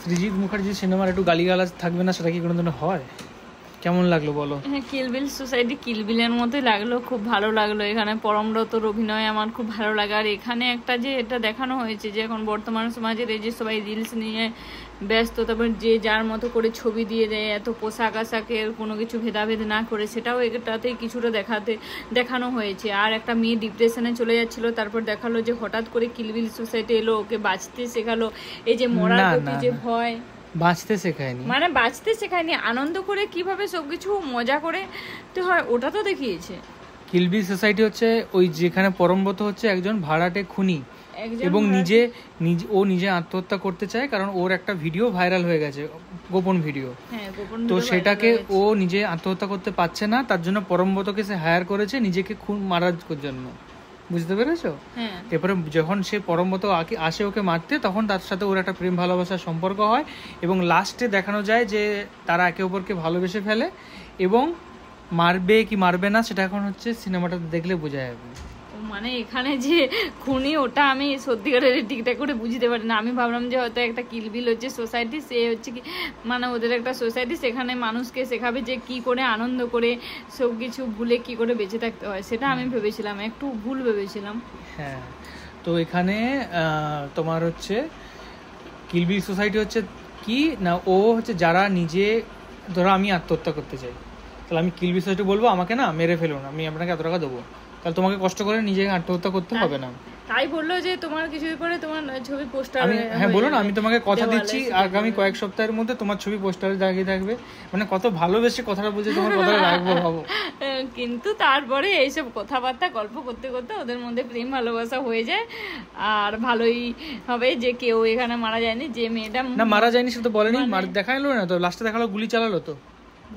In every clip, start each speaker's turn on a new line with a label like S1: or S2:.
S1: সৃজিত মুখার্জি সিনেমার একটু গালিগালাজ থাকবে না, সেটা কি কোনোদিনও হয়? কেমন লাগলো বলো?
S2: হ্যাঁ, কিলবিল সোসাইটি কিলবিলের মতোই লাগলো, খুব ভালো লাগলো। এখানে পরমব্রতর অভিনয় আমার খুব ভালো লাগে। আর এখানে একটা যে এটা দেখানো হয়েছে যে এখন বর্তমান সমাজের এই যে সবাই রিলস নিয়ে ব্যস্ত, তারপর যে যার মতো করে ছবি দিয়ে দেয়, এত পোশাক আশাকের কোনো কিছু ভেদাভেদ না করে, সেটাও এটাতেই কিছুটা দেখানো হয়েছে। আর একটা মেয়ে ডিপ্রেশনে চলে যাচ্ছিল, তারপর দেখালো যে হঠাৎ করে কিলবিল সোসাইটি এলো, ওকে বাঁচতে শেখালো। এই যে মরার প্রতি যে ভয়,
S1: বাঁচতে শেখায়নি,
S2: মানে বাঁচতে শেখায়নি, আনন্দ করে কিভাবে সবকিছু মজা করে তো হয় ওটা তো দেখিয়েছে।
S1: কিলবিল সোসাইটি হচ্ছে ওই যেখানে পরমব্রত হচ্ছে একজন ভাড়াটে খুনি, এবং ও নিজে আত্মহত্যা করতে চায়, কারণ ওর একটা ভিডিও ভাইরাল হয়ে গেছে, গোপন ভিডিও। তো সেটাকে ও নিজে আত্মহত্যা করতে পারছে না, তার জন্য পরমব্রতকে সে হায়ার করেছে নিজেকে খুন মারার জন্য, বুঝতে পেরেছো? এরপরে যখন সে পরমব্রত আসে ওকে মারতে, তখন তার সাথে ওর একটা প্রেম ভালোবাসার সম্পর্ক হয়, এবং লাস্টে দেখানো যায় যে তারা একে অপরকে ভালোবেসে ফেলে, এবং মারবে কি মারবে না সেটা এখন হচ্ছে সিনেমাটা দেখলে বোঝা যাবে।
S2: মানে এখানে যে খুনি, ওটা আমি সত্যিকারের ঠিকঠাক করে বুঝতে পারি না। আমি ভাবলাম যে হয়তো একটা কিলবিল হচ্ছে সোসাইটি, সে হচ্ছে কি মানে ওদের একটা সোসাইটি, সেখানে মানুষকে শেখাবে যে কি করে আনন্দ করে সব কিছু ভুলে কি করে বেঁচে থাকতে হয়, সেটা আমি ভেবেছিলাম, একটু ভুল ভেবেছিলাম।
S1: হ্যাঁ, তো এখানে তোমার হচ্ছে কিলবিল সোসাইটি হচ্ছে কি না, ও হচ্ছে যারা নিজে, ধরো আমি আত্মহত্যা করতে চাই, তাহলে আমি কিলবিল সোসাইটি বলবো আমাকে না মেরে ফেলুন, আমি আপনাকে এত টাকা দেবো, তাহলে তোমাকে কষ্ট করে নিজেকে আত্মহত্যা করতে হবে না।
S2: তাই বললো যে তোমার কিছুদিন পরে তোমার ছবি পোস্টার,
S1: হ্যাঁ বলো না, আমি তোমাকে কথা দিচ্ছি আগামী কয়েক সপ্তাহের মধ্যে তোমার ছবি পোস্টারে দাগিয়ে থাকবে। মানে কত ভালোবেসে কথাটা বলছে, তোমার কথাটা রাখবো ভাবো।
S2: কিন্তু তারপরে এইসব কথাবার্তা গল্প করতে করতে ওদের মধ্যে প্রেম ভালোবাসা হয়ে যায়, আর ভালোই হবে যে কেউ এখানে মারা যায়নি, যে মেয়েটা
S1: না মারা যায়নি সেটা তো বলেনি, দেখালো না তো, লাস্টে দেখালো গুলি চালালো, তো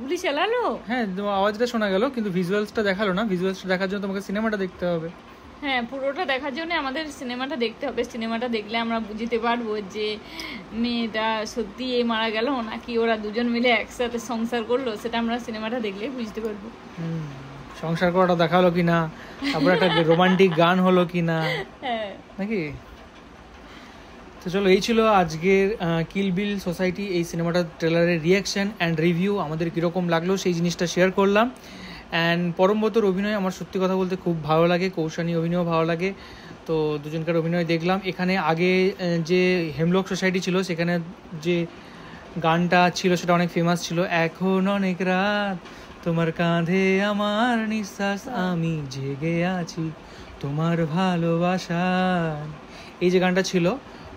S2: গুলি চালালো,
S1: হ্যাঁ আওয়াজটা শোনা গেল, কিন্তু ভিজুয়ালসটা দেখালো না। ভিজুয়ালসটা দেখার জন্য তোমাকে সিনেমাটা দেখতে হবে।
S2: হ্যাঁ, পুরোটা দেখার জন্য আমাদের সিনেমাটা দেখতে হবে। সিনেমাটা দেখলে আমরা বুঝতে পারবো যে মেয়েটা সত্যি মারা গেল নাকি ওরা দুজন মিলে একসাথে সংসার করলো, সেটা আমরা সিনেমাটা দেখলে বুঝতে পারবো।
S1: সংসার করাটা দেখালো কিনা, তারপর একটা রোমান্টিক গান হলো কিনা, নাকি? তো চলো, এই ছিল আজকের কিলবিল সোসাইটি এই সিনেমাটার ট্রেলারের রিয়াকশন অ্যান্ড রিভিউ। আমাদের কীরকম লাগলো সেই জিনিসটা শেয়ার করলাম। অ্যান্ড পরমব্রতর অভিনয় আমার সত্যি কথা বলতে খুব ভালো লাগে, কৌশানী অভিনয়ও ভালো লাগে। তো দুজনকার অভিনয় দেখলাম। এখানে আগে যে হেমলক সোসাইটি ছিল সেখানে যে গানটা ছিল সেটা অনেক ফেমাস ছিল, এখন অনেক রাত তোমার কাঁধে আমার নিঃশ্বাস, আমি জেগে আছি তোমার ভালোবাসা, এই যে গানটা ছিল,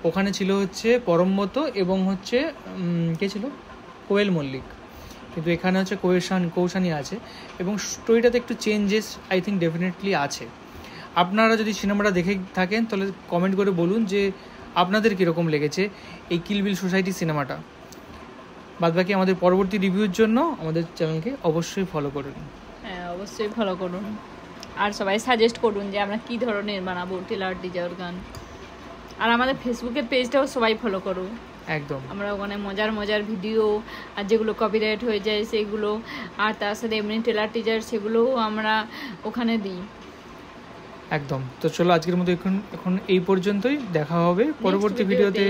S1: ওখানে ছিল হচ্ছে পরমব্রত এবং হচ্ছে কে ছিল, কোয়েল মল্লিক। কিন্তু এখানে হচ্ছে কৌশানী আছে, এবং স্টোরিটাতে একটু চেঞ্জেস আই থিঙ্ক ডেফিনেটলি আছে। আপনারা যদি সিনেমাটা দেখে থাকেন তাহলে কমেন্ট করে বলুন যে আপনাদের কীরকম লেগেছে এই কিলবিল সোসাইটি সিনেমাটা। বাদবাকি আমাদের পরবর্তী রিভিউর জন্য আমাদের চ্যানেলকে অবশ্যই ফলো করুন।
S2: হ্যাঁ, অবশ্যই ফলো করুন, আর সবাই সাজেস্ট করুন যে আমরা কী ধরনের বানাবো ট্রেলার টিজার গান। আর আমাদের ফেসবুকের পেজটাও সবাই ফলো করুন, একদম। আমরা ওখানে মজার মজার ভিডিও আর যেগুলো কপিরাইট হয়ে যায় সেগুলো, আর তার সাথে এমনি ট্রেলার টিজার সেগুলোও আমরা ওখানে দিই,
S1: একদম। তো চলো আজকের মতো এখন এই পর্যন্তই, দেখা হবে পরবর্তী ভিডিওতে।